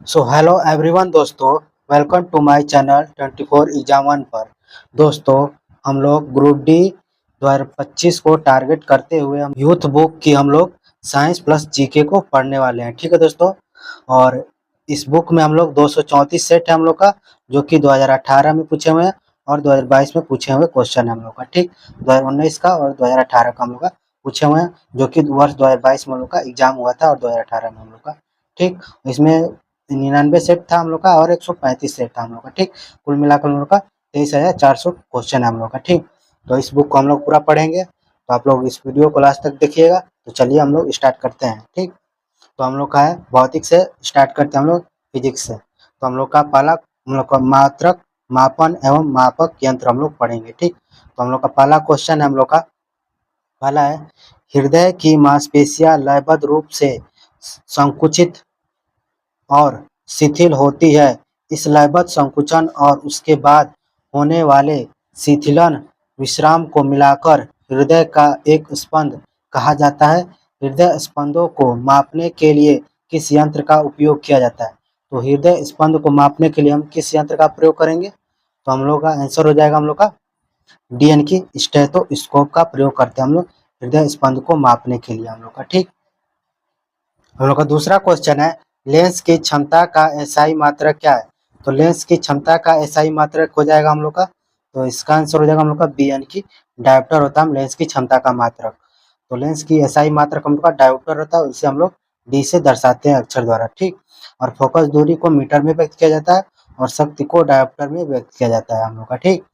सो hello everyone दोस्तों, welcome to my channel 24 exam one पर। दोस्तों, हम लोग ग्रुप डी 2025 को टारगेट करते हुए हम यूथ बुक की हम लोग साइंस प्लस जीके को पढ़ने वाले हैं। ठीक है दोस्तों, और इस बुक में हम लोग 234 सेट है हम लोग का, जो कि 2018 में पूछे हुए हैं और 2022 में पूछे हुए क्वेश्चन है हम लोग का। ठीक, 2019 का और 2018 का हम लोग का पूछे हुए हैं, जो कि वर्ष 2022 में हम लोग का एग्जाम हुआ था और 2018 में हम लोग का। ठीक, इसमें 99 सेट था हम लोग का और 135 सेट था हम लोग का। ठीक, कुल मिलाकर हम लोग का 23,400 क्वेश्चन है हम लोग का। ठीक, तो इस बुक को हम लोग पूरा पढ़ेंगे, तो आप लोग इस वीडियो को लास्ट तक देखिएगा। तो चलिए हम लोग स्टार्ट करते हैं। ठीक, तो हम लोग का है भौतिक से स्टार्ट करते हैं हम लोग फिजिक्स से। तो हम लोग का पहला हम लोग का मात्रक, मापन एवं मापक यंत्र हम लोग पढ़ेंगे। ठीक, तो हम लोग का पहला क्वेश्चन है हम लोग का पहला है, हृदय की मांसपेशियां लयबद्ध रूप से संकुचित और शिथिल होती है। इस लयबद्ध संकुचन और उसके बाद होने वाले शिथिलन विश्राम को मिलाकर हृदय का एक स्पंद कहा जाता है। हृदय स्पंदों को मापने के लिए किस यंत्र का उपयोग किया जाता है? तो हृदय स्पंद को मापने के लिए हम किस यंत्र का प्रयोग करेंगे? तो हम लोग का आंसर हो जाएगा हम लोग का डीएन की स्टेथोस्कोप का प्रयोग करते हैं हम लोग हृदय स्पंद को मापने के लिए हम लोग का। ठीक, हम लोग का दूसरा क्वेश्चन है, लेंस की क्षमता का एसआई मात्रक क्या है? तो लेंस की क्षमता का एसआई मात्रक हो जाएगा हम लोग का, तो इसका आंसर हो जाएगा हम लोग का बी, यानी कि डायोप्टर होता है लेंस की क्षमता का मात्रक। तो लेंस की एसआई मात्रक हम लोग का डायोप्टर होता है, इसे हम लोग डी से दर्शाते हैं अक्षर द्वारा। ठीक, और फोकस दूरी को मीटर में व्यक्त किया जाता है और शक्ति को डायोप्टर में व्यक्त किया जाता है हम लोग का। ठीक,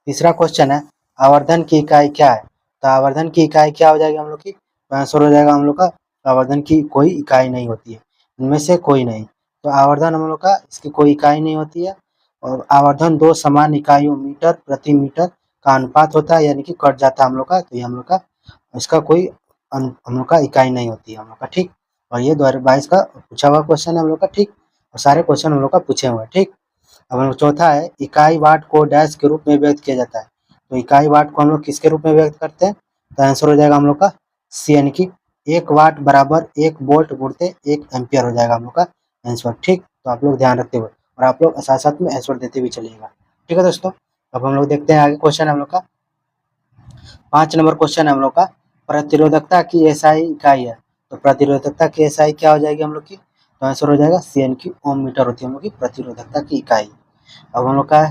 तीसरा क्वेश्चन है, आवर्धन की इकाई क्या है? तो आवर्धन की इकाई क्या हो जाएगी हम लोग की? तो आंसर हो जाएगा हम लोग का आवर्धन की कोई इकाई नहीं होती है, इनमें से कोई नहीं। तो आवर्धन हम लोग का इसकी कोई इकाई नहीं होती है, और आवर्धन दो समान इकाइयों मीटर प्रति मीटर का अनुपात होता है, यानी कि कट जाता है हम लोग का। तो ये हम लोग का इसका कोई हम लोग का इकाई नहीं होती है हम लोग का। ठीक, और ये 2022 का पूछा हुआ क्वेश्चन है हम लोग का। ठीक, और सारे क्वेश्चन हम लोग का पूछे हुए हैं। ठीक, अब हम लोग चौथा है, इकाई वाट को डैश के रूप में व्यक्त किया जाता है। तो इकाई वाट को हम लोग किसके रूप में व्यक्त करते हैं? तो आंसर हो जाएगा हम लोग का सी, यानी कि 1 वाट बराबर 1 वोल्ट गुणते 1 एम्पियर हो जाएगा हम लोग का आंसर। ठीक, तो आप लोग ध्यान रखते हुए और आप लोग साथ साथ में आंसर देते हुए चलिएगा। ठीक है दोस्तों, अब हम लोग देखते हैं आगे क्वेश्चन हम लोग का 5 नंबर क्वेश्चन है हम लोग का, प्रतिरोधकता की एसआई इकाई है। तो प्रतिरोधकता की एसआई क्या हो जाएगी हम लोग की? तो आंसर हो जाएगा सी, यानी कि ओम मीटर होती है हम लोग की प्रतिरोधकता की इकाई। अब हम लोग का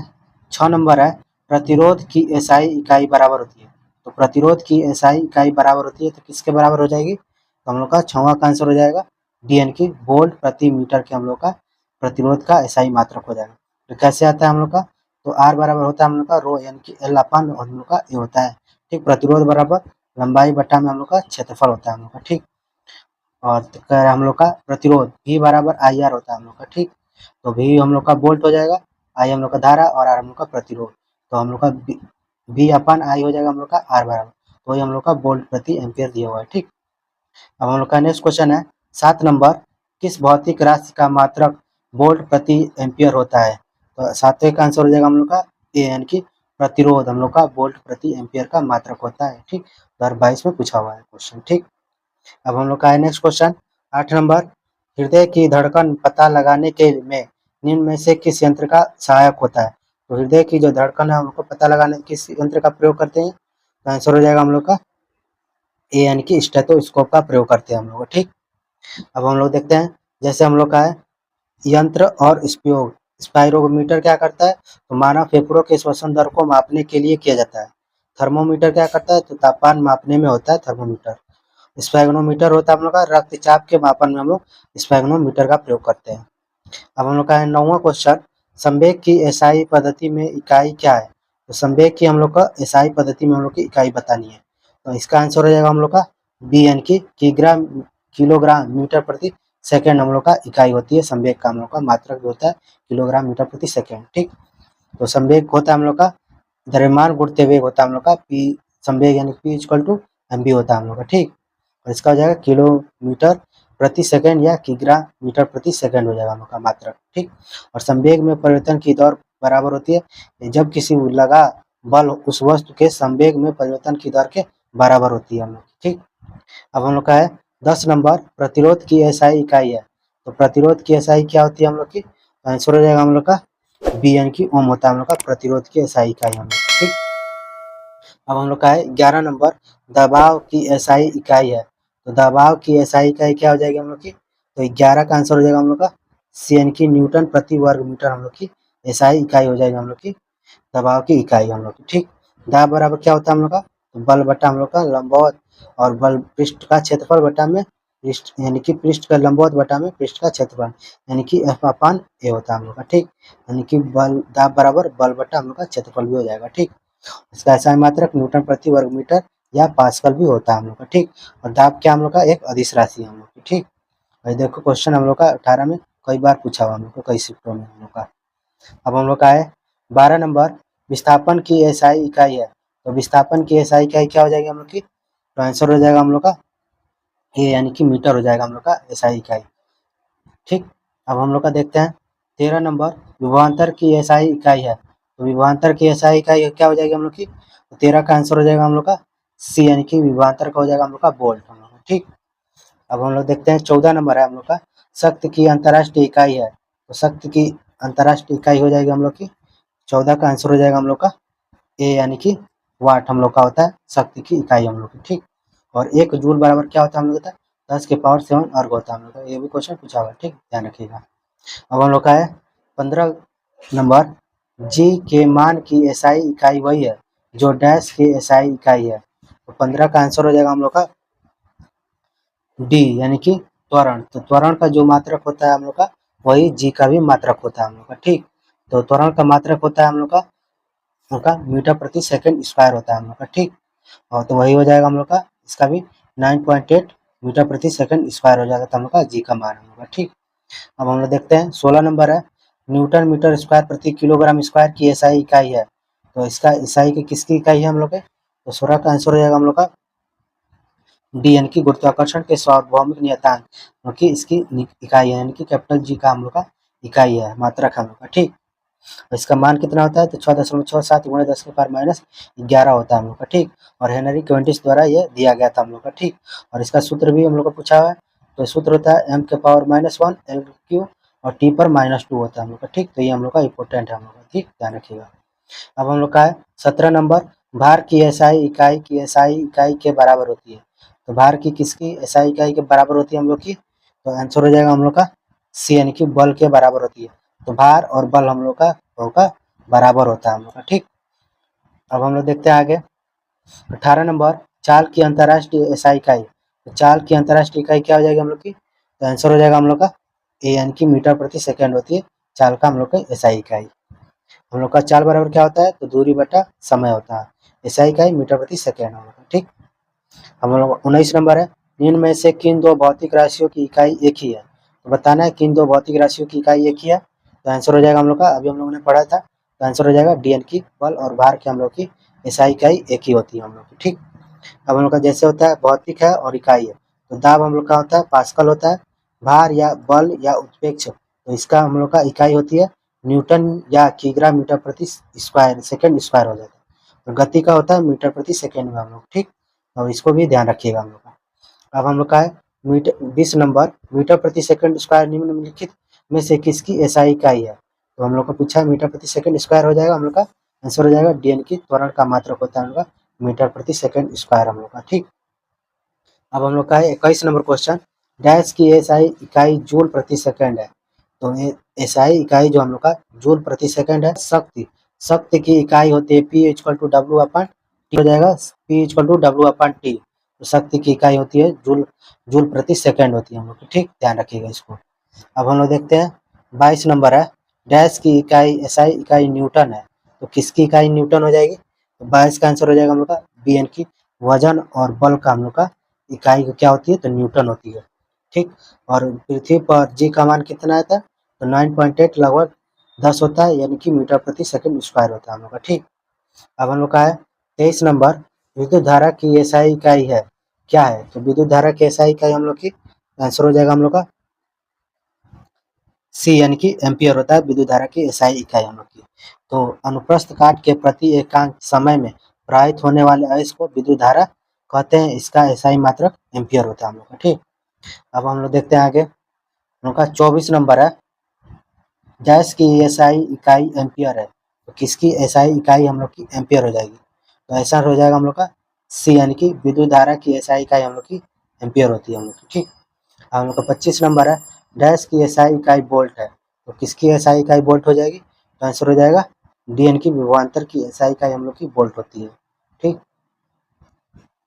6 नंबर है, प्रतिरोध की एसआई इकाई बराबर होती है। तो प्रतिरोध की एसआई इकाई बराबर होती है, तो किसके बराबर हो जाएगी? तो हम लोग का 6वां का आंसर हो जाएगा डी, यानी कि वोल्ट प्रति मीटर के हम लोग का प्रतिरोध का एसआई मात्रक हो जाएगा। तो कैसे आता है हम लोग का? तो आर बराबर होता है हम लोग का रो, यानी कि एल अपन हम लोग का ए होता है। ठीक, प्रतिरोध बराबर लंबाई बटा में हम लोग का क्षेत्रफल होता है हम लोग का। ठीक, और हम लोग का प्रतिरोध V बराबर आई आर होता है हम लोग का। ठीक, तो V हम लोग का वोल्ट हो जाएगा, आई हम लोग का धारा और आर हम लोग का प्रतिरोध। तो हम लोग का V अपन आई हो जाएगा हम लोग का आर बराबर, तो ये हम लोग का वोल्ट प्रति एम्पियर दिया हुआ है। ठीक, अब हम लोग का नेक्स्ट क्वेश्चन है 7 नंबर, किस भौतिक राशि का मात्रक वोल्ट प्रति एम्पियर होता है? तो 7वें का आंसर हो जाएगा हम लोग का ए, यानी कि प्रतिरोध हम लोग का वोल्ट प्रति एम्पियर का मात्रक होता है। ठीक, 2022 में पूछा हुआ है क्वेश्चन। ठीक, अब हम लोग का है नेक्स्ट क्वेश्चन 8 नंबर, हृदय की धड़कन पता लगाने के में निम्न में से किस यंत्र का सहायक होता है? तो हृदय की जो धड़कन है हम लोग को पता लगाने किस यंत्र का प्रयोग करते हैं? तो आंसर हो जाएगा हम लोग का ए, यानी कि स्टेथोस्कोप का प्रयोग करते हैं हम लोग। ठीक, अब हम लोग देखते हैं, जैसे हम लोग का है यंत्र और उपयोग। स्पाइरोमीटर क्या करता है? तो मानव फेफड़ों के श्वसन दर को मापने के लिए किया जाता है। थर्मोमीटर क्या करता है? तो तापमान मापने में होता है थर्मोमीटर। स्पैग्नोमीटर होता है हम लोग का रक्तचाप के मापन में हम लोग स्पैग्नोमीटर का प्रयोग करते हैं। अब हम लोग का है 9वां क्वेश्चन, संवेग की एसआई पद्धति में इकाई क्या है? तो संवेग की हम लोग का एसआई पद्धति में हम लोग की इकाई बतानी है। तो इसका आंसर हो जाएगा हम लोग का बी, यानी कि किलोग्राम मीटर प्रति सेकेंड हम लोग का इकाई होती है। संवेग का हम लोग का मात्रक होता है किलोग्राम मीटर प्रति सेकेंड। ठीक, तो संवेग होता है हम लोग का द्रव्यमान गुणित वेग होता है हम लोग का पी, संवेग यानी P equal to M B होता है हम लोग का। ठीक, और इसका हो जाएगा किलोमीटर प्रति सेकंड या किग्रा मीटर प्रति सेकंड हो जाएगा हम लोग का मात्रक। ठीक, और संवेग में परिवर्तन की दर बराबर होती है जब किसी लगा बल उस वस्तु के संवेग में परिवर्तन की दर के बराबर होती है हम लोग। ठीक, अब हम लोग का है 10 नंबर, प्रतिरोध की एसआई इकाई है। तो प्रतिरोध की एसआई क्या होती है हम लोग की, तो आंसर हो जाएगा हम लोग का बी यानी कि ओम होता है हम लोग का प्रतिरोध की एसआई इकाई हम लोग। ठीक, अब हम लोग का है 11 नंबर, दबाव की एसआई इकाई है। तो दबाव की एसआई इकाई क्या हो जाएगी हम लोग की, तो 11 का आंसर हो जाएगा हम लोग का सी यानी कि न्यूटन प्रति वर्ग मीटर हम लोग की एसआई इकाई हो जाएगी हम लोग की दबाव की इकाई हम लोग की। ठीक, दाब बराबर क्या होता है हम लोग का, तो बल बटा हम लोग का लंबवत और बल पृष्ठ का क्षेत्रफल बटा में पृष्ठ यानी कि पृष्ठ का लंबवत बटा में पृष्ठ का क्षेत्रफल यानी कि एफ अपान ए होता है हम लोग का। ठीक, यानी कि बल दाब बराबर बल बटा हम लोग का क्षेत्रफल भी हो जाएगा। ठीक, इसका एसआई मात्रक न्यूटन प्रति वर्ग मीटर या पास्कल भी होता है हम लोग का। ठीक, और दाब क्या हम लोग का एक अदिश राशि है हम लोग की। ठीक, भाई देखो क्वेश्चन हम लोग का 18 में कई बार पूछा हुआ हम लोग को कई शिफ्टों में हम लोग का। अब हम लोग का है 12 नंबर, विस्थापन की एसआई इकाई है। तो विस्थापन की एसआई इकाई क्या हो जाएगी हम लोग की, तो आंसर हो जाएगा हम लोग का ए यानी कि मीटर हो जाएगा हम लोग का एसआई इकाई। ठीक, अब हम लोग का देखते हैं 13 नंबर, विभवांतर की एसआई इकाई है। तो विभवांतर की एसआई इकाई क्या हो जाएगी हम लोग की, तो 13 का आंसर हो जाएगा हम लोग का सी यानी कि विभवांतर का हो जाएगा हम लोग का वोल्ट हम लोग का। ठीक, अब हम लोग देखते हैं 14 नंबर है हम लोग का, शक्ति की अंतर्राष्ट्रीय इकाई है। तो शक्ति की अंतर्राष्ट्रीय इकाई हो जाएगी हम लोग की 14 का आंसर हो जाएगा हम लोग का ए यानी कि वाट हम लोग का होता है शक्ति की इकाई हम लोग की। ठीक, और 1 जूल बराबर क्या होता है हम लोग का 10 के पावर 7 अर्ग होता है हम लोग का। ये भी क्वेश्चन पूछा हुआ है। ठीक, ध्यान रखिएगा। अब हम लोग का है 15 नंबर, जी के मान की एसआई इकाई वही है जो डैश की एसआई इकाई है। तो 15 का आंसर हो जाएगा हम लोग का डी यानी कि त्वरण। तो त्वरण का जो मात्रक होता है हम लोग का वही जी का भी मात्रक होता है हम लोग का। ठीक, तो त्वरण का मात्रक होता है हम लोग का मीटर प्रति सेकंड स्क्वायर होता है हम लोग का। ठीक, और तो वही हो जाएगा हम लोग का इसका भी 9.8 मीटर प्रति सेकंड स्क्वायर हो जाएगा, तो हम लोग का जी का मान हम लोग का। ठीक, अब हम लोग देखते हैं 16 नंबर है, न्यूटन मीटर स्क्वायर प्रति किलोग्राम स्क्वायर की एसआई इकाई है। तो इसका एसआई की किसकी इकाई है हम लोग के, तो 16 का आंसर हो जाएगा हम लोग का डी यानी कि गुरुत्वाकर्षण के सार्वभौमिक नियतांक क्योंकि इसकी इकाई है यानी कि कैपिटल जी का हम लोग का इकाई है मात्रक हम लोग का। ठीक, इसका मान कितना होता है, तो 6.67 गुणे 10 के पावर माइनस 11 होता है हम लोग का। ठीक, और हेनरी क्वेंटिस द्वारा ये दिया गया था हम लोग का। ठीक, और इसका सूत्र भी हम लोग को पूछा हुआ है। तो सूत्र होता है m के पावर -1 एल क्यू और t पर -2 होता है हम लोग का। ठीक, तो ये हम लोग का इंपॉर्टेंट है हम लोग का। ठीक, ध्यान रखिएगा। अब हम लोग का है 17 नंबर, भार की एसआई इकाई की एसआई इकाई के बराबर होती है। तो भार की किसकी एसआई इकाई के बराबर होती है हम लोग की, तो आंसर हो जाएगा हम लोग का सी यानी कि बल के बराबर होती है। तो भार और बल हम लोग का बराबर होता है हम लोग का। ठीक, अब हम लोग देखते हैं आगे 18 नंबर, चाल की अंतर्राष्ट्रीय एसआई इकाई। तो चाल की अंतर्राष्ट्रीय इकाई क्या हो जाएगी हम लोग की, तो आंसर हो जाएगा हम लोग का ए यानी कि मीटर प्रति सेकंड होती है चाल का हम लोग का एसआई इकाई। हम लोग का चाल बराबर क्या होता है, तो दूरी बटा समय होता है, एसआई इकाई मीटर प्रति सेकंड हम लोग का। ठीक, हम लोग 19 नंबर है, निम्न में से किन दो भौतिक राशियों की इकाई एक ही है। तो बताना है किन दो भौतिक राशियों की इकाई एक ही है। तो आंसर हो जाएगा हम लोग का अभी हम लोगों ने पढ़ा था, तो आंसर हो जाएगा डी यानी कि बल और भार की हम लोग की एसआई इकाई एक ही होती है हम लोग की। ठीक, अब हम लोग का जैसे होता है भौतिक है और इकाई है, तो दाब हम लोग का होता है पास्कल होता है, भार या बल या उत्प्रेक्ष तो इसका हम लोग का इकाई होती है न्यूटन या किग्रा मीटर प्रति स्क्वायर सेकंड स्क्वायर हो जाता है। तो गति का होता है मीटर प्रति सेकंड में हम लोग। ठीक, और इसको भी ध्यान रखिएगा हम लोग का। अब हम लोग का है मीटर 20 नंबर, मीटर प्रति सेकंड स्क्वायर निम्नलिखित में से किसकी एसआई इकाई है। तो हम लोग को पूछा है मीटर प्रति सेकंड स्क्वायर हो जाएगा हम लोग का आंसर हो जाएगा डी यानी कि त्वरण का मात्रक होता है हम लोग का मीटर प्रति सेकंड स्क्वायर हम लोग का। ठीक, अब हम लोग का है 21 नंबर क्वेश्चन, डैश की एसआई इकाई जूल प्रति सेकंड है। तो एसआई इकाई जो हम लोग का जूल प्रति सेकंड है। शक्ति शक्ति की इकाई होती है P equal to W upon T हो जाएगा, P equal to W upon T. तो शक्ति की इकाई होती है जूल जूल प्रति सेकंड होती है हम लोग की। ठीक, ध्यान रखिएगा इसको। अब हम लोग देखते हैं 22 नंबर है, डैश की इकाई एसआई इकाई न्यूटन है। तो किसकी इकाई न्यूटन हो जाएगी, तो 22 का आंसर हो जाएगा हम लोग का बी यानी कि वजन और बल का हम लोग का इकाई क्या होती है, तो न्यूटन होती है। ठीक, और पृथ्वी पर जी का मान कितना आता है, तो 9.8 लगभग 10 होता है यानी कि मीटर प्रति सेकंड स्क्वायर होता है हम लोग का। ठीक, अब हम लोग का है 23 नंबर, विद्युत धारा की एसआई इकाई है क्या है, तो विद्युत धारा की एसआई इकाई हम लोग की आंसर हो जाएगा हम लोग का सी यानी कि एम्पियर होता है विद्युत धारा की एसआई इकाई हम लोग की। तो अनुप्रस्थ काट के प्रति एकांक समय में प्रवाहित होने वाले अयस्क को विद्युत धारा कहते हैं, इसका एसआई मात्रक एम्पियर होता है हम लोग का। ठीक, अब हम लोग देखते हैं आगे हम लोग का 24 नंबर है, गैस की एसआई इकाई एम्पियर है, तो किसकी एसआई इकाई हम लोग की एम्पियर हो जाएगी, तो ऐसा हो जाएगा हम लोग का सी, यानी कि विद्युत धारा की एसआई इकाई हम लोग की एम्पियर होती है हम लोग की। ठीक, हम लोग का 25 नंबर है, डैश की एसआई इकाई वोल्ट है, तो किसकी एसआई इकाई वोल्ट हो जाएगी, तो आंसर हो जाएगा डी, यानी कि विभवांतर की एसआई इकाई हम लोग की वोल्ट होती है। ठीक,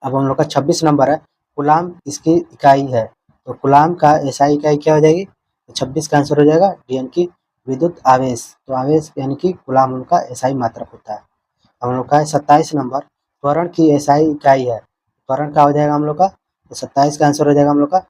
अब हम लोग का 26 नंबर है, कूलाम इसकी इकाई है, तो कूलाम का एसआई इकाई क्या हो जाएगी, तो 26 का आंसर हो जाएगा डी, यानी कि विद्युत आवेश, तो आवेश यानी कि कूलाम उनका एसआई मात्रक होता है। हम लोग का है 27 नंबर, त्वरण की एसआई इकाई है, त्वरण क्या हो जाएगा हम लोग का, तो 27 का आंसर हो जाएगा हम लोग का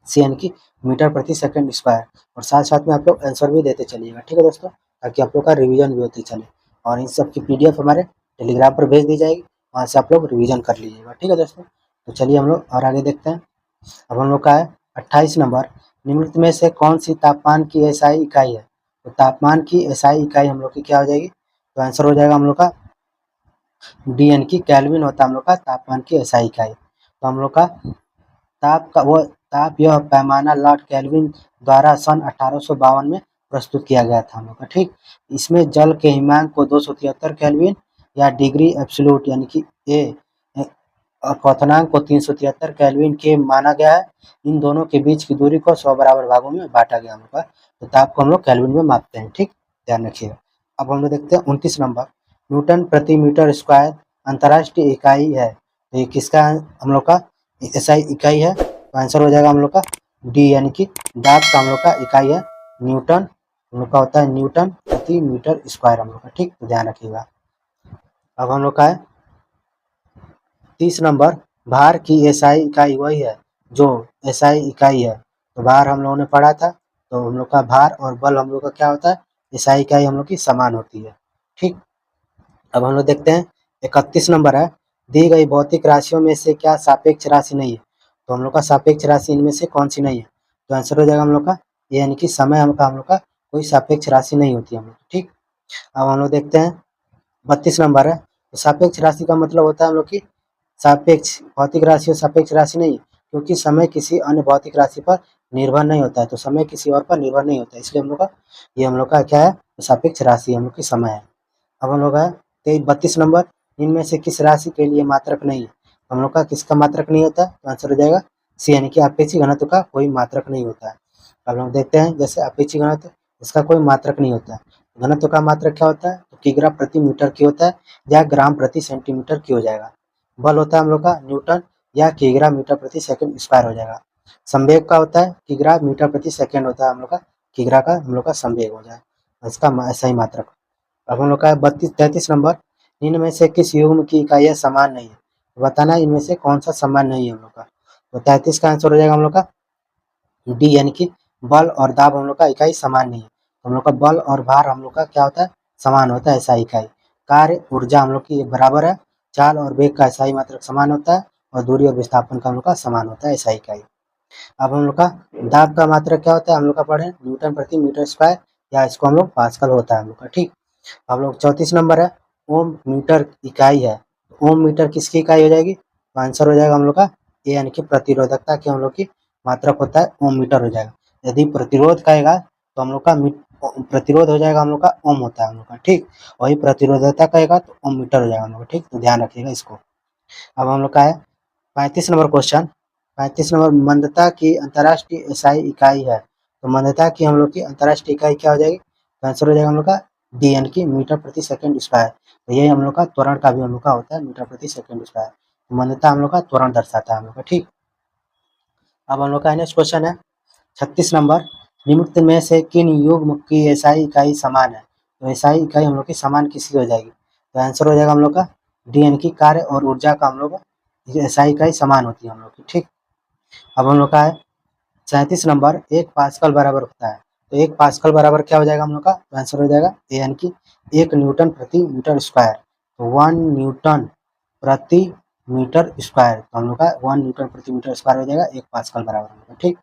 सी, यानी कि मीटर प्रति सेकंड स्क्वायर, और साथ साथ में आप लोग आंसर भी देते चलिएगा। ठीक है दोस्तों, ताकि आप लोग का रिवीजन भी होते चले, और इन सब की पीडीएफ हमारे टेलीग्राम पर भेज दी जाएगी, वहाँ से आप लोग रिवीजन कर लीजिएगा। ठीक है दोस्तों, तो चलिए हम लोग और आगे देखते हैं। अब हम लोग का है 28 नंबर, निम्नलिखित में से कौन सी तापमान की एसआई इकाई है, तो तापमान की एसआई इकाई हम लोग की क्या हो जाएगी, तो आंसर हो जाएगा हम लोग का डी, यानी कि केल्विन होता है हम लोग का तापमान की एसआई इकाई। तो हम लोग का ताप यह पैमाना लॉर्ड केल्विन द्वारा सन 1852 में प्रस्तुत किया गया था हम लोग का। ठीक, इसमें जल के हिमांक को 273 केल्विन या डिग्री एब्सोल्यूट यानी कि ए क्वथनांक को 373 केल्विन के माना गया है। इन दोनों के बीच की दूरी को 100 बराबर भागों में बांटा गया हम लोग का, तो ताप को हम लोग केल्विन में मापते हैं। ठीक, ध्यान रखिएगा। अब हम लोग देखते हैं 29 नंबर, न्यूटन प्रति मीटर स्क्वायर अंतर्राष्ट्रीय इकाई है, तो ये किसका हम लोग का एसआई इकाई है, तो आंसर हो जाएगा हम लोग का डी, यानी कि दाब का हम लोग का इकाई है न्यूटन, हम लोग का होता है न्यूटन प्रति मीटर स्क्वायर हम लोग का। ठीक, तो ध्यान रखिएगा। अब हम लोग का है 30 नंबर, भार की एसआई इकाई वही है जो एसआई इकाई है, तो भार हम लोगों ने पढ़ा था, तो हम लोग का भार और बल हम लोग का क्या होता है, एसआई इकाई हम लोग की समान होती है। ठीक, अब हम लोग देखते हैं 31 नंबर है, दी गई भौतिक राशियों में से क्या सापेक्ष राशि नहीं है, तो हम लोग का सापेक्ष राशि इनमें से कौन सी नहीं है, तो आंसर हो जाएगा हम लोग का ये, यानी कि समय हम लोग का कोई सापेक्ष राशि नहीं होती हम लोग। ठीक, अब हम लोग देखते हैं 32 नंबर है, तो सापेक्ष राशि का मतलब होता है हम लोग की सापेक्ष भौतिक राशि और सापेक्ष राशि नहीं है, क्योंकि समय किसी अन्य भौतिक राशि पर निर्भर नहीं होता है, तो समय किसी और पर निर्भर नहीं होता है, इसलिए हम लोग का ये हम लोग का क्या है, तो सापेक्ष राशि हम लोग की समय है। अब हम लोग है 32 नंबर, इनमें से किस राशि के लिए मात्रक नहीं है, हम लोग का किसका मात्रक नहीं होता है, तो आंसर हो जाएगा सी, यानी कि अपेक्षित घनत्व का कोई मात्रक नहीं होता है। अब लोग देखते हैं जैसे अपेक्षित घनत्व, इसका कोई मात्रक नहीं होता है, घनत्व का मात्रक क्या होता है, तो किग्रा प्रति मीटर की होता है या ग्राम प्रति सेंटीमीटर की हो जाएगा। बल होता है हम लोग का न्यूटन या किग्रा मीटर प्रति सेकंड स्क्वायर हो जाएगा। संवेग का होता है किग्रा मीटर प्रति सेकंड होता है हम लोग का, किग्रा का हम लोग का संवेग हो जाए, इसका सही मात्रक। अब हम लोग का 33 नंबर, इनमें से किस युग्म की इकाइयाँ समान नहीं है, बताना इनमें से कौन सा समान नहीं है हम लोग का, तो 33 का आंसर हो जाएगा हम लोग का डी, यानी कि बल और दाब हम लोग का इकाई समान नहीं है, हम लोग का बल और भार हम लोग का क्या होता है, समान होता है ऐसा इकाई। कार्य ऊर्जा हम लोग की एक बराबर है, चाल और वेग का ऐसा ही मात्रक समान होता है, और दूरी और विस्थापन का हम लोग का समान होता है ऐसा इकाई। अब हम लोग का दाब का मात्रक क्या होता है, हम लोग का पढ़े न्यूटन प्रति मीटर स्क्वायर, या इसको हम लोग पास्कल होता है हम लोग का। ठीक, हम लोग 34 नंबर है, ओम मीटर इकाई है, ओम मीटर किसकी इकाई हो जाएगी, तो आंसर हो जाएगा हम लोग का ए, यानी कि प्रतिरोधकता की हम लोग की मात्रक होता है ओम मीटर हो जाएगा। यदि प्रतिरोध कहेगा तो हम लोग का प्रतिरोध हो जाएगा हम लोग का ओम होता है हम लोग का। ठीक, वही प्रतिरोधकता कहेगा तो ओम मीटर हो जाएगा हम लोग। ठीक, तो ध्यान रखिएगा इसको। अब हम लोग का है 35 नंबर क्वेश्चन, 35 नंबर, मंदता की अंतर्राष्ट्रीय एसआई इकाई है, तो मंदता की हम लोग की अंतर्राष्ट्रीय इकाई क्या हो जाएगी, तो आंसर हो जाएगा हम लोग का डी, यानी कि मीटर प्रति सेकंड स्क्वायर। तो यही हम लोग का त्वरण का भी हम लोग का होता है मीटर प्रति सेकंड स्क्वायर, तो मंदता हम लोग का त्वरण दर्शाता है हम लोग का। ठीक, अब हम लोग का नेक्स्ट क्वेश्चन है 36 नंबर, निम्नलिखित में से किन युग्म की एसआई इकाई समान है, तो एसआई इकाई हम लोग की समान किसकी हो जाएगी, तो आंसर हो जाएगा हम लोग का डी, यानी कि कार्य और ऊर्जा का हम लोग एसआई इकाई समान होती है हम लोग की। ठीक, अब हम लोग का है 37 नंबर, 1 पास्कल बराबर होता है, तो 1 पास्कल बराबर क्या हो जाएगा हम लोग का, तो आंसर हो जाएगा ए, यानी कि 1 न्यूटन प्रति मीटर स्क्वायर, तो 1 न्यूटन प्रति मीटर स्क्वायर, तो हम लोग का 1 न्यूटन प्रति मीटर स्क्वायर हो जाएगा 1 पास्कल बराबर हम लोग का। ठीक,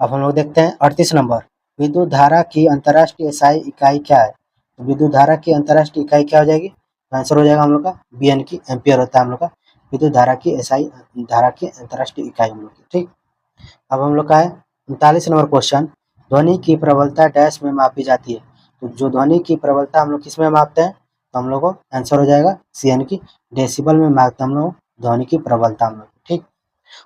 अब हम लोग देखते हैं 38 नंबर, विद्युत धारा की अंतर्राष्ट्रीय एसआई इकाई क्या है, तो विद्युत धारा की अंतर्राष्ट्रीय इकाई क्या हो जाएगी, तो आंसर हो जाएगा हम लोग का बी, यानी कि एम्पियर होता है हम लोग का विद्युत धारा की एसआई धारा की अंतर्राष्ट्रीय इकाई हम लोग की। ठीक, अब हम लोग का है 39 नंबर क्वेश्चन, ध्वनि की प्रबलता डैश में मापी जाती है। तो जो ध्वनि की प्रबलता हम लोग किस में मापते हैं, तो हम लोग को आंसर हो जाएगा सी, यानी कि डेसिबल में मापते हैं हम लोग ध्वनि की प्रबलता हम लोग, ठीक।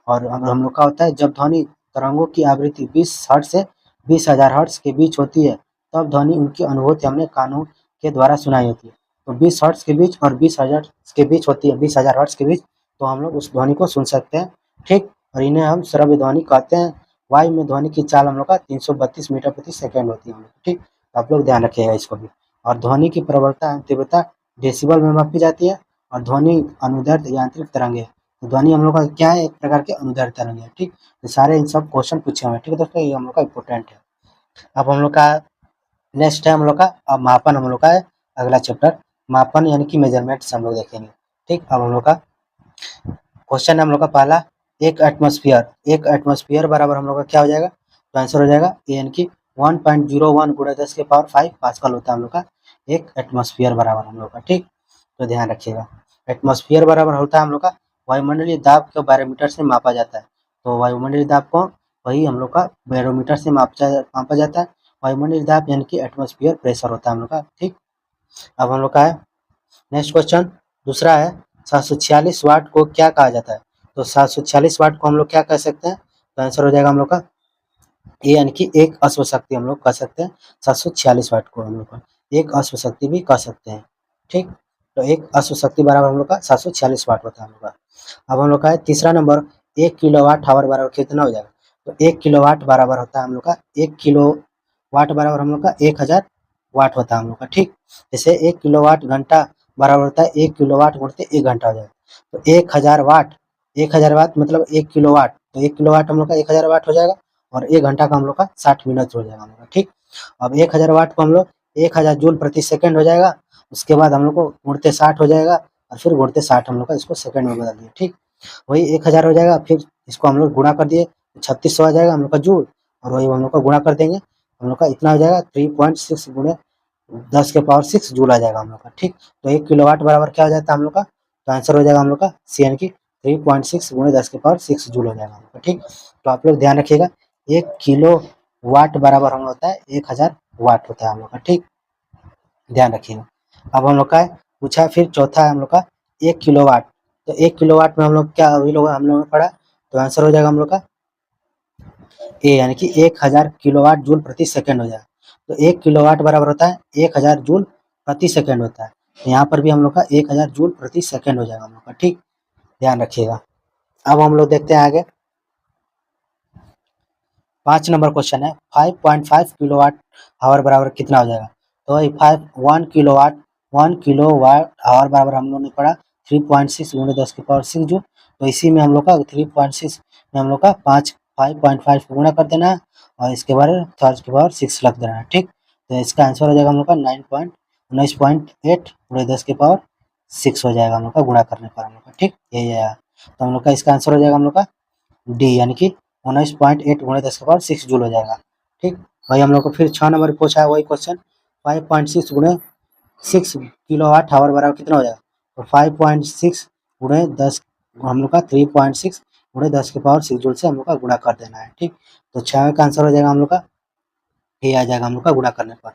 और हम लोग का होता है जब ध्वनि तरंगों की आवृत्ति 20 हर्ट्ज से 20,000 हर्ट्ज के बीच होती है, तब ध्वनि उनकी अनुभूति हमने कानों के द्वारा सुनाई होती है। तो 20 हर्ट्ज के बीच और 20,000 के बीच होती है, 20,000 हर्ट्ज के बीच, तो हम लोग उस ध्वनि को सुन सकते हैं, ठीक। और इन्हें हम श्रव्य ध्वनि कहते हैं। वायु में ध्वनि की चाल हम लोग का 332 मीटर प्रति सेकंड होती है, ठीक। तो आप लोग ध्यान रखिएगा इसको भी। और ध्वनि की प्रबलता एवं तीव्रता डेसिबल में मापी जाती है। और ध्वनि अनुदैर्ध्य यांत्रिक तरंग है। तो ध्वनि हम लोग का क्या है, एक प्रकार के अनुदैर्ध्य तरंग है, ठीक। तो सारे इन सब क्वेश्चन पूछे हुए हैं, ठीक है दोस्तों, ये हम लोग का इंपॉर्टेंट है। अब हम लोग का नेक्स्ट है हम लोग का अब मापन हम लोग का है, अगला चैप्टर मापन यानी कि मेजरमेंट्स हम लोग देखेंगे, ठीक। अब हम लोग का क्वेश्चन है हम लोग का पहला, एक एटमॉस्फेयर बराबर हम लोग का क्या हो जाएगा, तो आंसर हो जाएगा ए, यानी कि 1.01 गुणा 10 के पावर 5 पास्कल होता है हम लोग का एक एटमॉस्फेयर बराबर हम लोग का, ठीक। तो ध्यान रखिएगा, एटमॉस्फेयर बराबर होता है हम लोग का वायुमंडलीय दाब को बैरोमीटर से मापा जाता है। तो वायुमंडलीय दाब को वही हम लोग का बैरोमीटर से मापा जाता है। वायुमंडलीय दाब यानी कि एटमॉस्फेयर प्रेशर होता है हम लोग का, ठीक। अब हम लोग का है नेक्स्ट क्वेश्चन, दूसरा है 746 वाट को क्या कहा जाता है। तो 746 वाट को हम लोग क्या कह सकते हैं, तो आंसर हो जाएगा हम लोग का ए, यानी कि एक अश्व शक्ति हम लोग कह सकते हैं। 746 वाट को हम लोग का एक अश्व शक्ति भी कह सकते हैं, ठीक। तो एक अश्व शक्ति बराबर हम लोग का 746 वाट होता है हम लोग का। अब हम लोग का है तीसरा नंबर, 1 किलोवाट आवर बराबर कितना हो जाएगा। तो 1 किलोवाट बराबर होता है हम लोग का 1 किलोवाट बराबर हम लोग का 1000 वाट होता है हम लोग का, ठीक। जैसे 1 किलोवाट घंटा बराबर होता है 1 किलोवाट गुणित 1 घंटा हो जाएगा। तो 1000 वाट मतलब 1 किलोवाट, तो 1 किलोवाट हम लोग का 1000 वाट हो जाएगा। और 1 घंटा का हम लोग का 60 मिनट हो जाएगा हम लोग का, ठीक। अब 1000 वाट को हम लोग 1000 जूल प्रति सेकंड हो जाएगा। उसके बाद हम लोग को गुणित 60 हो जाएगा, और फिर गुणित 60 हम लोग का इसको सेकंड में बदल दिए, ठीक। वही 1000 हो जाएगा, फिर इसको हम लोग गुणा कर दिए 3600 आ जाएगा हम लोग का जूल, और वही हम लोग का गुणा कर देंगे, हम लोग का इतना हो जाएगा 3.6 गुणे 10 के पावर 6 जूल आ जाएगा हम लोग का, ठीक। तो 1 किलोवाट बराबर क्या हो जाता है हम लोग का, तो आंसर हो जाएगा हम लोग का सी, यानी कि 3.6 गुणे 10 के पावर 6 जूल हो जाएगा हम लोग का, ठीक। तो आप लोग ध्यान रखिएगा, 1 किलो वाट बराबर हम लोग होता है 1000 वाट होता है हम लोग का, ठीक। ध्यान रखिएगा। अब हम लोग का पूछा है फिर चौथा है हम लोग का 1 किलोवाट। तो 1 किलोवाट में हम लोग क्या अभी लोग हम लोग ने पढ़ा, तो आंसर हो जाएगा हम लोग का ए, यानी कि 1000 किलोवाट जूल प्रति सेकंड हो जाएगा। तो 1 किलोवाट बराबर होता है 1000 जूल प्रति सेकंड होता है। तो यहाँ पर भी हम लोग का 1000 जूल प्रति सेकंड हो जाएगा हम लोग का, ठीक। ध्यान रखिएगा। अब हम लोग देखते हैं आगे, 5 नंबर क्वेश्चन है 5.5 किलोवाट आवर बराबर कितना हो जाएगा। तो 1 किलोवाट आवर बराबर हम लोग ने पढ़ा 3.6 गुणे 10 के पावर 6 जूल। तो इसी में हम लोग का 3.6 में हम लोग का 5.5 गुणा कर देना है, और इसके बाद 10 के पावर 6 रख देना है, ठीक। तो इसका आंसर हो जाएगा हम लोग का 19.8 गुणे 10 के पावर 6 हो जाएगा हम लोग का गुणा करने पर हम लोग का, ठीक। यही है, तो हम लोग का इसका आंसर हो जाएगा हम लोग का डी, यानी कि 19.8 गुणे 10 के पावर 6 जूल हो जाएगा, ठीक। वही हम लोग को फिर 6 नंबर पूछा है वही क्वेश्चन, 5.6 गुणे 6 किलोवाट आवर बराबर कितना हो जाएगा। तो 5.6 गुणे 10 हम लोग का 3.6 गुणे 10 के पावर 6 जूल से हम लोग का गुणा कर देना है, ठीक। तो 6 का आंसर हो जाएगा हम लोग का ये आ जाएगा हम लोग का गुणा करने पर,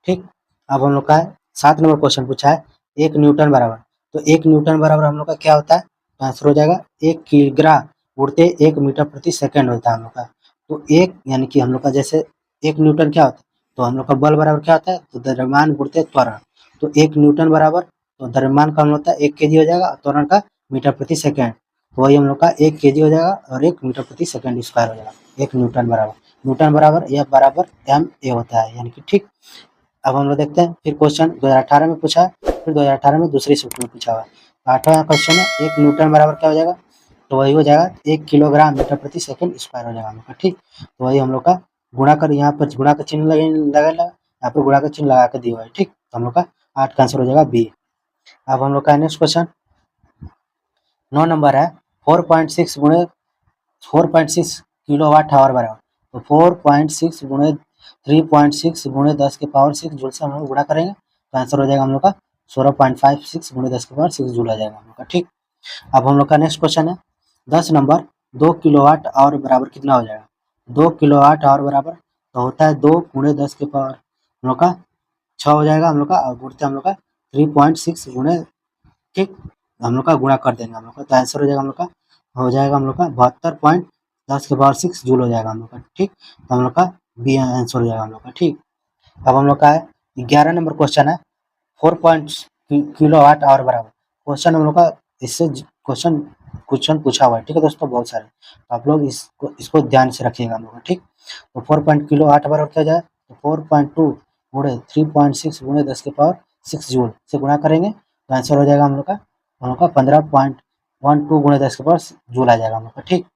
ठीक। अब हम लोग का 7 नंबर क्वेश्चन पूछा है 1 न्यूटन बराबर। तो 1 न्यूटन बराबर हम लोग का क्या होता है, तो आंसर हो जाएगा 1 किग्रा उड़ते 1 मीटर प्रति सेकंड होता है हम लोग का। तो 1 यानी कि हम लोग का जैसे 1 न्यूटन क्या होता है, तो हम लोग का बल बराबर क्या होता है, तो द्रव्यमान गुणित त्वरण। तो 1 न्यूटन बराबर, तो द्रव्यमान का हम होता है 1 केजी हो जाएगा, त्वरण का मीटर प्रति सेकंड। तो वही हम लोग का 1 केजी हो जाएगा और 1 मीटर प्रति सेकंड स्क्वायर हो जाएगा 1 न्यूटन बराबर। न्यूटन बराबर F बराबर ma होता है, यानी कि, ठीक। अब हम लोग देखते हैं फिर क्वेश्चन 2018 में पूछा है, फिर 2018 में दूसरी शिफ्ट में पूछा हुआ है। 8वां क्वेश्चन है 1 न्यूटन बराबर क्या हो जाएगा, तो वही हो जाएगा 1 किलोग्राम मीटर प्रति सेकंड स्क्वायर हो जाएगा हम लोग का, ठीक। तो वही हम लोग का गुणा कर, यहाँ पर गुणा का चिन्ह लगा यहाँ पर गुणा का चिन्ह लगा कर दिया हुआ है, ठीक। तो हम लोग का 8 का आंसर हो जाएगा बी। अब हम लोग का नेक्स्ट क्वेश्चन 9 नंबर है 4.6 गुणे 4.6 किलोवाट आवर बराबर। तो 4.6 गुणे 3.6 गुणे 10 के पावर 6 जूल से हम लोग गुणा करेंगे, तो आंसर हो जाएगा हम लोग का 16.56 गुणे 10 के पावर 6 जूल आ जाएगा हम लोग का, ठीक। अब हम लोग का नेक्स्ट क्वेश्चन है 10 नंबर 2 किलोवाट आवर बराबर कितना हो जाएगा। 2 किलोवाट आवर बराबर तो होता है 2 गुणे 10 के पावर हम लोग का 6 हो जाएगा हम लोग का, और गुणते हम लोग का 3.6 गुणे, ठीक, हम लोग का गुणा कर देंगे हम लोग का, तो आंसर हो जाएगा हम लोग का, हो जाएगा हम लोग का 72.10 के पावर 6 जूल हो जाएगा हम लोग का, ठीक। तो हम लोग का बी आंसर हो जाएगा हम लोग का, ठीक। अब हम लोग का 11 नंबर क्वेश्चन है 4 किलो वाट आवर बराबर। क्वेश्चन हम लोग का इससे क्वेश्चन क्वेश्चन पूछा हुआ है, ठीक है दोस्तों, बहुत सारे, तो आप लोग इसको ध्यान से रखिएगा हम लोग, ठीक। तो 4 किलो वाट बराबर क्या जाए, तो 4.2 गुणे 3.6 गुणे 10 के पावर 6 जूल से गुणा करेंगे तो आंसर हो जाएगा हम लोग का 15.12 गुणे 10 के पावर जूल आ जाएगा हम लोग का, ठीक।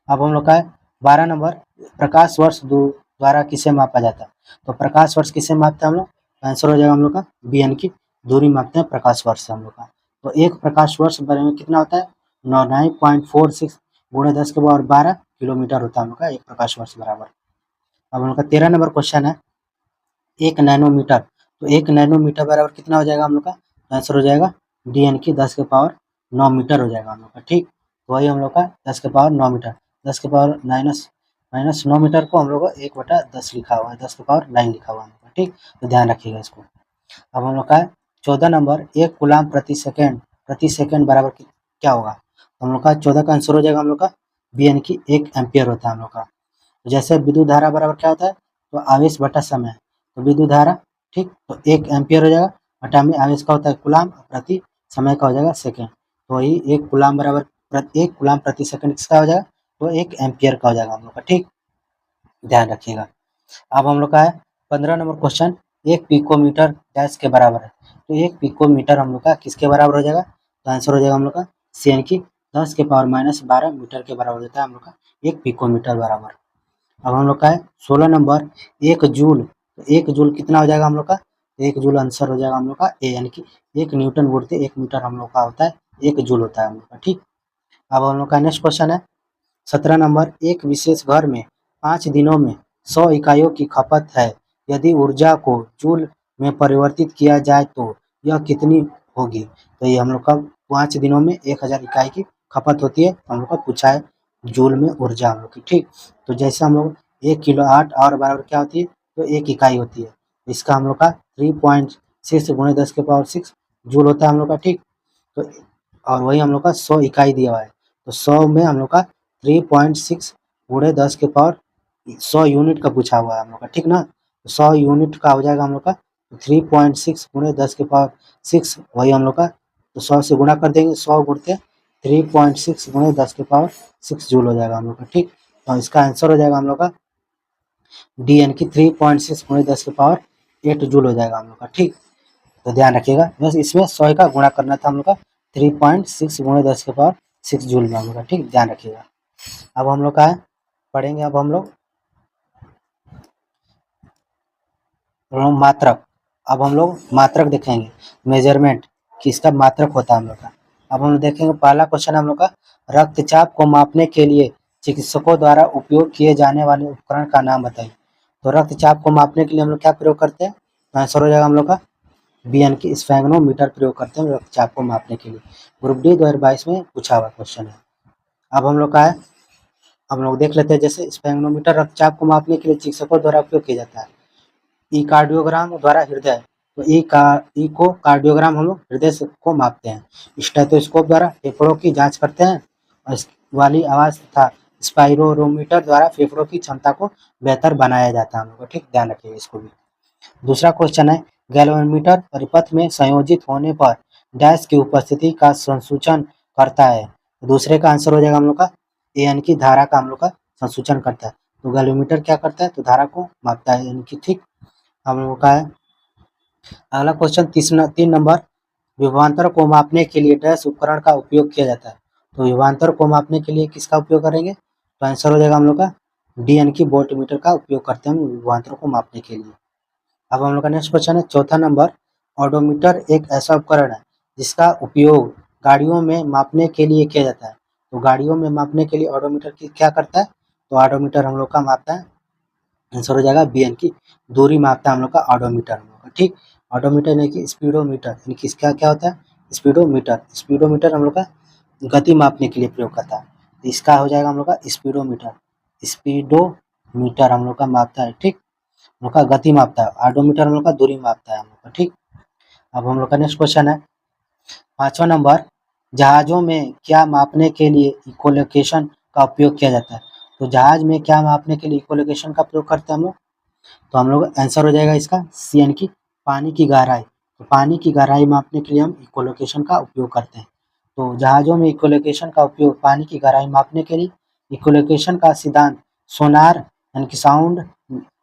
अब हम लोग का 12 नंबर प्रकाश वर्ष द्वारा किसे मापा जाता है, तो प्रकाश वर्ष किसे मापते हैं हम लोग, आंसर हो जाएगा हम लोग का बी, यानी कि दूरी मापते हैं प्रकाश वर्ष से हम लोग का। तो एक प्रकाश वर्ष बारे में कितना होता है, 9.46 गुणे 10 के पावर 12 किलोमीटर होता है हम लोग का एक प्रकाश वर्ष बराबर। अब हम लोग का 13 नंबर क्वेश्चन है 1 नैनोमीटर, तो 1 नैनोमीटर बराबर कितना हो जाएगा हम लोग का, आंसर हो जाएगा डी, यानी कि 10 के पावर 9 मीटर हो जाएगा हम लोग का, ठीक। तो वही हम लोग का 10 के पावर 9 मीटर, 10 के पावर माइनस 9 मीटर को हम लोग को 1/10 लिखा हुआ है, 10 के पावर 9 लिखा हुआ है, ठीक। तो ध्यान रखिएगा इसको। अब हम लोग का 14 नंबर 1 कूलाम प्रति सेकंड बराबर क्या होगा, तो हम लोग का 14 का आंसर हो जाएगा हम लोग का बी, यानी कि 1 एम्पियर होता है हम लोग का। तो जैसे विद्युत धारा बराबर क्या होता है, तो आवेश बटा समय, तो विद्युत धारा, ठीक, तो 1 एम्पियर हो जाएगा, बटा में आवेश का होता है कूलाम, प्रति समय का हो जाएगा सेकंड, तो वही 1 कूलाम बराबर 1 कूलाम प्रति सेकंड किसका हो जाएगा, तो 1 एम्पियर का हो जाएगा हम लोग का, ठीक, ध्यान रखिएगा। अब हम लोग का है 15 नंबर क्वेश्चन 1 पिकोमीटर डैश के बराबर है, तो 1 पिकोमीटर हम लोग का किसके बराबर हो जाएगा, तो आंसर हो जाएगा हम लोग का सी, यानी कि 10 के पावर -12 मीटर के बराबर होता है हम लोग का 1 पिकोमीटर बराबर। अब हम लोग का है 16 नंबर 1 जूल, तो 1 जूल कितना हो जाएगा हम लोग का, 1 जूल आंसर हो जाएगा हम लोग का ए, यानी कि 1 न्यूटन गुणित 1 मीटर हम लोग का होता है 1 जूल होता है हम लोग का, ठीक। अब हम लोग का नेक्स्ट क्वेश्चन है 17 नंबर एक विशेष घर में 5 दिनों में 100 इकाइयों की खपत है, यदि ऊर्जा को जूल में परिवर्तित किया जाए तो यह कितनी होगी, तो ये हम लोग का 5 दिनों में 1000 इकाई की खपत होती है, हम लोग का पूछा है जूल में ऊर्जा हम लोग की, ठीक। तो जैसे हम लोग 1 किलो 8 और बराबर क्या होती है, तो 1 इकाई होती है, इसका हम लोग का 3.6 गुणे 10 के पावर 6 जूल होता है हम लोग का, ठीक। तो और वही हम लोग का 100 इकाई दिया हुआ है, तो 100 में हम लोग का 3.6 गुणे 10 के पावर 100 यूनिट का पूछा हुआ है हम लोग का, ठीक ना, 100 यूनिट का हो जाएगा हम लोग का 3.6 गुणे 10 के पावर 6, वही हम लोग का, तो 100 से गुणा कर देंगे, 100 गुणते 3.6 गुणे 10 के पावर 6 जूल हो जाएगा हम लोग का, ठीक। तो इसका आंसर हो जाएगा हम लोग का डी, यानी कि 3.6 गुणे 10 के पावर 8 जूल हो जाएगा हम लोग का, ठीक। तो ध्यान रखिएगा, बस इसमें 100 का गुणा करना था हम लोग का 3.6 गुणे 10 के पावर 6 जूल में हम लोग का, ठीक, ध्यान रखिएगा। अब हम लोग का है पढ़ेंगे, अब हम लोग मात्रक, अब हम लोग मात्रक देखेंगे, मेजरमेंट किसका मात्रक होता है हम लोग का। अब हम लोग देखेंगे पहला क्वेश्चन हम लोग का रक्तचाप को मापने के लिए चिकित्सकों द्वारा उपयोग किए जाने वाले उपकरण का नाम बताइए, तो रक्तचाप को मापने के लिए हम लोग क्या प्रयोग करते हैं, तो आंसर हो जाएगा हम लोग का बी, यानी कि स्फेग्नोमीटर प्रयोग करते हैं रक्तचाप को मापने के लिए, ग्रुप डी 2022 में पूछा हुआ क्वेश्चन है। अब हम लोग का है, हम लोग देख लेते हैं, जैसे स्फेग्नोमीटर रक्तचाप को मापने के लिए चिकित्सकों द्वारा उपयोग किया जाता है, ई कार्डियोग्राम द्वारा हृदय, तो ई को कार्डियोग्राम हम लोग हृदय को मापते हैं, स्टेथोस्कोप द्वारा फेफड़ों की जांच करते हैं, और इस वाली आवाज तथा स्पाइरोमीटर द्वारा फेफड़ों की क्षमता को बेहतर बनाया जाता है हम लोग को, ठीक, ध्यान रखिए इसको भी। दूसरा क्वेश्चन है गैल्वेनोमीटर परिपथ में संयोजित होने पर डैश की उपस्थिति का संसूचन करता है, दूसरे का आंसर हो जाएगा हम लोग का ए, यानी कि धारा का हम लोग का संसूचन करता है, तो गैल्वेनोमीटर क्या करता है, तो धारा को मापता है, यानी कि, ठीक। हम लोग का है अगला क्वेश्चन 3 नंबर विभवांतर को मापने के लिए डैश उपकरण का उपयोग किया जाता है, तो विभवांतर को मापने के लिए किसका उपयोग करेंगे, तो आंसर हो जाएगा हम लोग का डी, यानी कि वोल्टमीटर का उपयोग करते हैं विभवांतर को मापने के लिए। अब हम लोग का नेक्स्ट क्वेश्चन है चौथा नंबर ऑडोमीटर एक ऐसा उपकरण है जिसका उपयोग गाड़ियों में मापने के लिए किया जाता है, तो गाड़ियों में मापने के लिए ऑडोमीटर की क्या करता है, तो ऑडोमीटर हम लोग का मापता है, आंसर हो जाएगा बी, यानी कि दूरी मापता है हम लोग का ऑडोमीटर हम लोग का, ठीक। ऑडोमीटर यानी कि स्पीडोमीटर, यानी कि इसका क्या होता है, स्पीडोमीटर हम लोग का गति मापने के लिए प्रयोग करता है, तो इसका हो जाएगा हम लोग का स्पीडोमीटर, स्पीडोमीटर हम लोग का मापता है, ठीक, हम लोग का गति मापता है। ऑडोमीटर हम लोग का दूरी मापता है हम लोग का, ठीक। अब हम लोग का नेक्स्ट क्वेश्चन है 5वां नंबर, जहाज़ों में क्या मापने के लिए इकोलोकेशन का उपयोग किया जाता है? तो जहाज में क्या मापने के लिए इकोलोकेशन का प्रयोग करते हैं हम लोग? तो हम लोग आंसर हो जाएगा इसका सी, यानी कि पानी की गहराई। तो पानी की गहराई मापने के लिए हम इकोलोकेशन का उपयोग करते हैं। तो जहाज़ों में इकोलोकेशन का उपयोग पानी की गहराई मापने के लिए। इकोलोकेशन का सिद्धांत सोनार यानी कि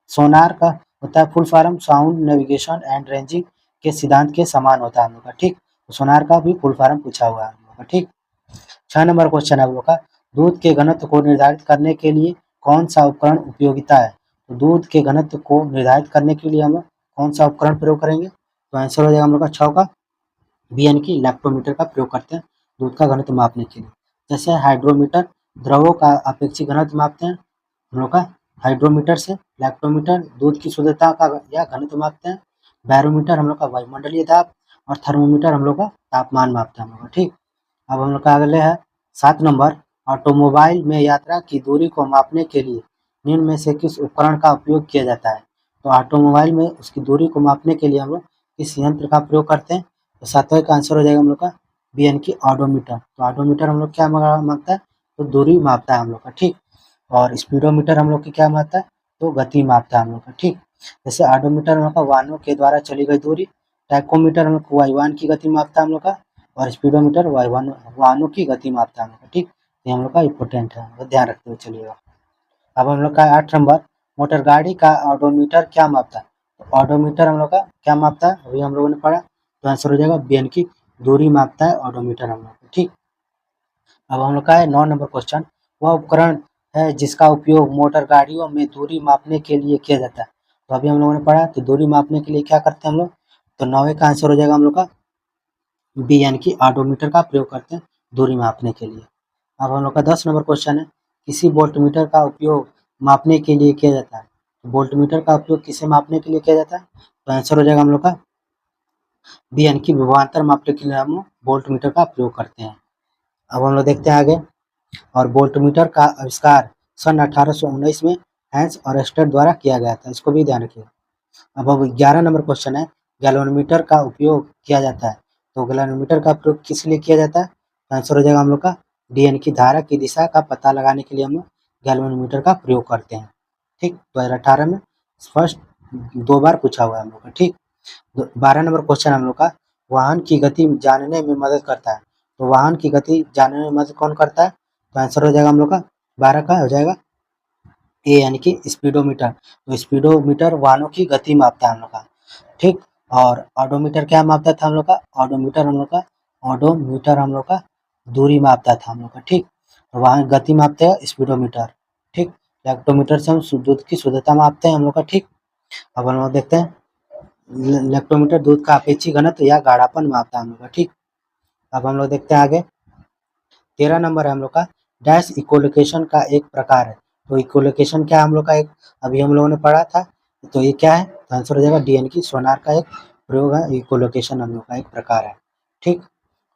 सोनार का होता है full form, sound navigation and ranging के सिद्धांत के समान होता है हम लोग का, ठीक। तो सोनार का भी फुल फॉर्म पूछा हुआ है हम लोग का, ठीक। 6 नंबर क्वेश्चन है हम लोग का, दूध के घनत्व को निर्धारित करने के लिए कौन सा उपकरण उपयोगिता है? तो दूध के घनत्व को निर्धारित करने के लिए हम लोग कौन सा उपकरण प्रयोग करेंगे? तो आंसर हो जाएगा हम लोग का 6 का बी, यानी कि लैक्टोमीटर का प्रयोग करते हैं दूध का घनत्व मापने के लिए। जैसे हाइड्रोमीटर द्रवों का अपेक्षित घनत्व मापते हैं हम लोग का हाइड्रोमीटर से। लैक्टोमीटर दूध की शुद्धता का या घनत्व मापते हैं। बैरोमीटर हम लोग का वायुमंडलीय दाब, और थर्मोमीटर हम लोग का तापमान मापते हैं हम लोग का, ठीक। अब हम लोग का अगले है 7 नंबर, ऑटोमोबाइल में यात्रा की दूरी को मापने के लिए निम्न में से किस उपकरण का उपयोग किया जाता है? तो ऑटोमोबाइल में उसकी दूरी को मापने के लिए हम लोग किस यंत्र का प्रयोग करते हैं? तो 7वां का आंसर हो जाएगा हम लोग का बी, यानी कि ऑडोमीटर। तो ऑडोमीटर हम लोग क्या मापता है? तो दूरी मापता है हम लोग का, ठीक। और स्पीडोमीटर हम लोग की क्या मापता है? तो गति मापता है हम लोग का, ठीक। जैसे ऑडोमीटर हम लोग का वाहनों के द्वारा चली गई दूरी, टैकोमीटर हम लोग को वायुयान की गति मापता है हम लोग का, और स्पीडोमीटर वाहनों की गति मापता है हम लोग का, ठीक। ये हम लोग का इम्पोर्टेंट है, तो ध्यान रखते हुए चलिएगा। अब हम लोग का 8 नंबर, मोटर गाड़ी का ऑडोमीटर क्या मापता है? तो ऑडोमीटर हम लोग का क्या मापता है? अभी हम लोगों ने पढ़ा, तो आंसर हो जाएगा बी, यानी कि दूरी मापता है ऑडोमीटर हम लोग का, ठीक। अब हम लोग का है 9 नंबर क्वेश्चन, वह उपकरण है जिसका उपयोग मोटर गाड़ियों में दूरी मापने के लिए किया जाता है। तो अभी हम लोगों ने पढ़ा, तो दूरी मापने के लिए क्या करते हैं हम लोग? तो 9वें का आंसर हो जाएगा हम लोग का बी, यानी कि ऑडोमीटर का प्रयोग करते हैं दूरी मापने के लिए। अब हम लोग का 10 नंबर क्वेश्चन है, किसी वोल्टमीटर का उपयोग मापने के लिए किया जाता है? तो वोल्टमीटर का उपयोग किसे मापने के लिए किया जाता है? तो आंसर हो जाएगा हम लोग का बी, यानी कि विभवांतर मापने के लिए हम वोल्टमीटर का प्रयोग करते हैं। अब हम लोग देखते हैं आगे, और वोल्टमीटर का आविष्कार सन 1819 में हैंस और एस्टर द्वारा किया गया था, इसको भी ध्यान रखिएगा। अब 11 नंबर क्वेश्चन है, गैल्वेनोमीटर का उपयोग किया जाता है। तो गैल्वेनोमीटर का प्रयोग किस लिए किया जाता है? तो आंसर हो जाएगा हम लोग का डी, यानी कि धारा की दिशा का पता लगाने के लिए हम लोग गैल्वेनोमीटर का प्रयोग करते हैं, ठीक। 2018 में फर्स्ट 2 बार पूछा हुआ है हम लोग का, ठीक। 12 नंबर क्वेश्चन हम लोग का, वाहन की गति जानने में मदद करता है। तो वाहन की गति जानने में मदद कौन करता है? तो आंसर हो जाएगा हम लोग का 12 का हो जाएगा ए, यानी कि स्पीडोमीटर। तो स्पीडोमीटर वाहनों की गति मापता है हम लोग का, ठीक। और ऑडोमीटर क्या मापता था हम लोग का? ऑडोमीटर हम लोग का दूरी मापता था हम लोग का, ठीक। तो वहाँ गति मापते हैं स्पीडोमीटर, ठीक। लैक्टोमीटर से हम दूध की शुद्धता मापते हैं हम लोग का, ठीक। अब हम लोग देखते हैं, लैक्टोमीटर दूध का अपेक्षित घनत्व या गाढ़ापन मापता है हम लोग का, ठीक। अब हम लोग देखते हैं आगे, 13 नंबर है हम लोग का, डैश इकोलोकेशन का एक प्रकार है। तो इकोलोकेशन क्या है हम लोग का? एक अभी हम लोगों ने पढ़ा था, तो ये क्या है? तो आंसर हो जाएगा डी, यानी कि सोनार का एक प्रयोग है। इकोलोकेशन हम लोग का एक प्रकार है, ठीक।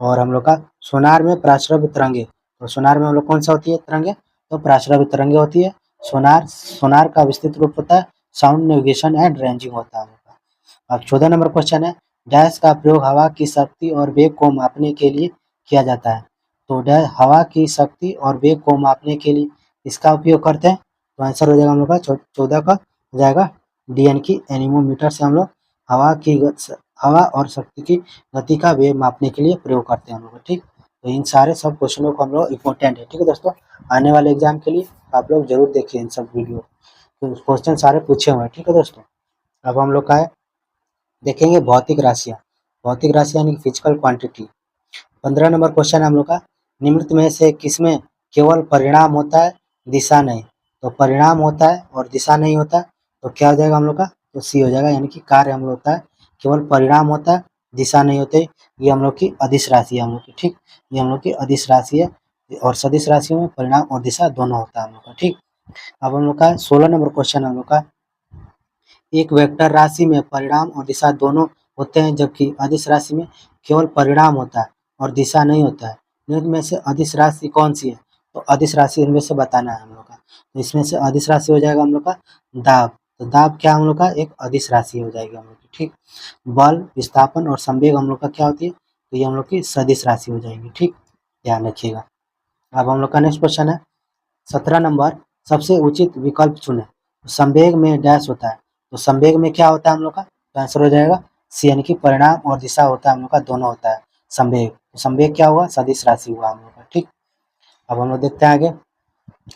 और हम लोग का सोनार में प्राश्रव्य तरंगे, तो सोनार में हम लोग कौन सा होती है तरंगे? तो प्राश्रव्य तरंगे होती है। सोनार का विस्तृत रूप होता है साउंड नेविगेशन एंड रेंजिंग होता है हम लोग का। अब 14 नंबर क्वेश्चन है, डैश का प्रयोग हवा की शक्ति और वेग को मापने के लिए किया जाता है। तो हवा की शक्ति और वेग को मापने के लिए इसका उपयोग करते हैं। तो आंसर हो जाएगा हम लोग का 14 का हो जाएगा डी, यानी कि एनीमोमीटर से हम लोग हवा और शक्ति की गति का वेग मापने के लिए प्रयोग करते हैं हम लोग, ठीक। तो इन सारे सब क्वेश्चनों को हम लोग इम्पोर्टेंट है, ठीक है दोस्तों। आने वाले एग्जाम के लिए आप लोग जरूर देखिए इन सब वीडियो, तो क्वेश्चन सारे पूछे हुए हैं, ठीक है दोस्तों। अब हम लोग का है देखेंगे भौतिक राशियाँ। भौतिक राशियाँ यानी फिजिकल क्वांटिटी। 15 नंबर क्वेश्चन है हम लोग का, निम्नलिखित में से किसमें केवल परिणाम होता है, दिशा नहीं? तो परिणाम होता है और दिशा नहीं होता है, तो क्या हो जाएगा हम लोग का? तो सी हो जाएगा, यानी कि कार्य हम लोग होता है, केवल परिणाम होता है, दिशा नहीं होते। ये हम लोग की अदिश राशि है हम लोग की, ठीक। ये हम लोग की अदिश राशि है, और सदिश राशियों में परिणाम और दिशा दोनों होता है हम लोग का, ठीक। अब हम लोग का 16 नंबर क्वेश्चन हम लोग का, एक वेक्टर राशि में परिणाम और दिशा दोनों होते हैं, जबकि अदिश राशि में केवल परिणाम होता है और दिशा नहीं होता है। निम्न में से अदिश राशि कौन सी है? तो अदिश राशि इनमें से बताना है हम लोग का। तो इसमें से अदिश राशि हो जाएगा हम लोग का दाब। तो दाब क्या हम लोग का एक अदिश राशि हो जाएगी हम लोग की, ठीक। बल, विस्थापन और संवेग हम लोग का क्या होती है, तो ये हम लोग की सदिश राशि हो जाएगी, ठीक, ध्यान रखिएगा। अब हम लोग का नेक्स्ट क्वेश्चन है 17 नंबर, सबसे उचित विकल्प चुने। संवेग में डैश होता है, तो संवेग में क्या होता है हम लोग का, तो आंसर हो जाएगा सी, यानी कि परिणाम और दिशा होता है हम लोग का, दोनों होता है संवेग। तो संवेग क्या हुआ, सदिश राशि हुआ हम लोग का, ठीक। अब हम लोग देखते हैं आगे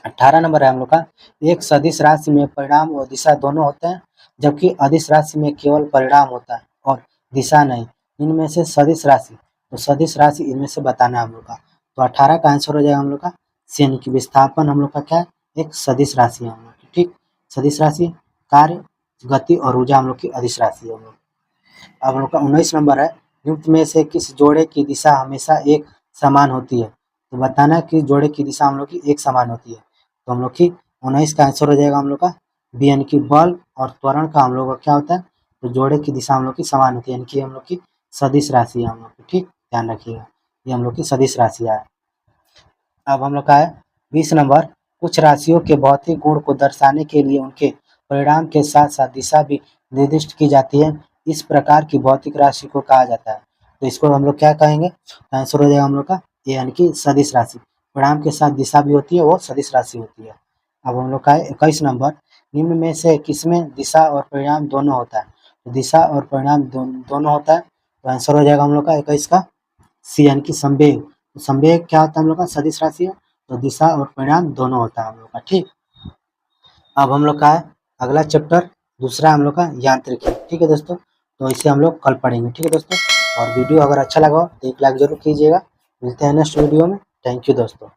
18 नंबर है हम लोग का, एक सदिश राशि में परिणाम और दिशा दोनों होते हैं, जबकि अदिश राशि में केवल परिणाम होता है और दिशा नहीं। इनमें से सदिश राशि, तो सदिश राशि इनमें से बताना है हम लोग का। तो 18 का आंसर हो जाएगा हम लोग का सी, यानी कि विस्थापन हम लोग का क्या है, एक सदिश राशि है हम लोग की, ठीक। सदिश राशि कार्य, गति और ऊर्जा हम लोग की अदिश राशि है हम लोग। अब हम लोग का 19 नंबर है, निम्न में से किस जोड़े की दिशा हमेशा एक समान होती है। तो बताना है कि जोड़े की दिशा हम लोग की एक समान होती है। तो हम लोग की 19 का आंसर हो जाएगा हम लोग का बी, यानी कि बल और त्वरण का हम लोग का क्या होता है, तो जोड़े की दिशा हम लोग की समान होती है, यानी कि हम लोग की सदिश राशि है हम लोग की, ठीक, ध्यान रखिएगा, ये हम लोग की सदिश राशि है। अब हम लोग का है 20 नंबर, कुछ राशियों के भौतिक गुण को दर्शाने के लिए उनके परिणाम के साथ साथ दिशा भी निर्दिष्ट की जाती है। इस प्रकार की भौतिक राशि को कहा जाता है। तो इसको हम लोग क्या कहेंगे, आंसर हो जाएगा हम लोग का ए, यानी कि सदिश राशि। परिणाम के साथ दिशा भी होती है, वो सदिश राशि होती है। अब हम लोग का है 21 नंबर, निम्न में से किसमें दिशा और परिणाम दोनों होता है। तो दिशा और परिणाम दोनों होता है, तो आंसर हो जाएगा हम लोग का 21 का सी, यानी कि संवेग। तो संवेग क्या होता है हम लोग का, सदिश राशि है, तो दिशा और परिणाम दोनों होता है हम लोग का, ठीक। अब हम लोग का है अगला चैप्टर, दूसरा हम लोग का यांत्रिकी, ठीक है दोस्तों। तो इसे हम लोग कल पढ़ेंगे, ठीक है दोस्तों। और वीडियो अगर अच्छा लगा हो तो एक लाइक जरूर कीजिएगा। मिलते हैं नेक्स्ट वीडियो में। थैंक यू दोस्तों।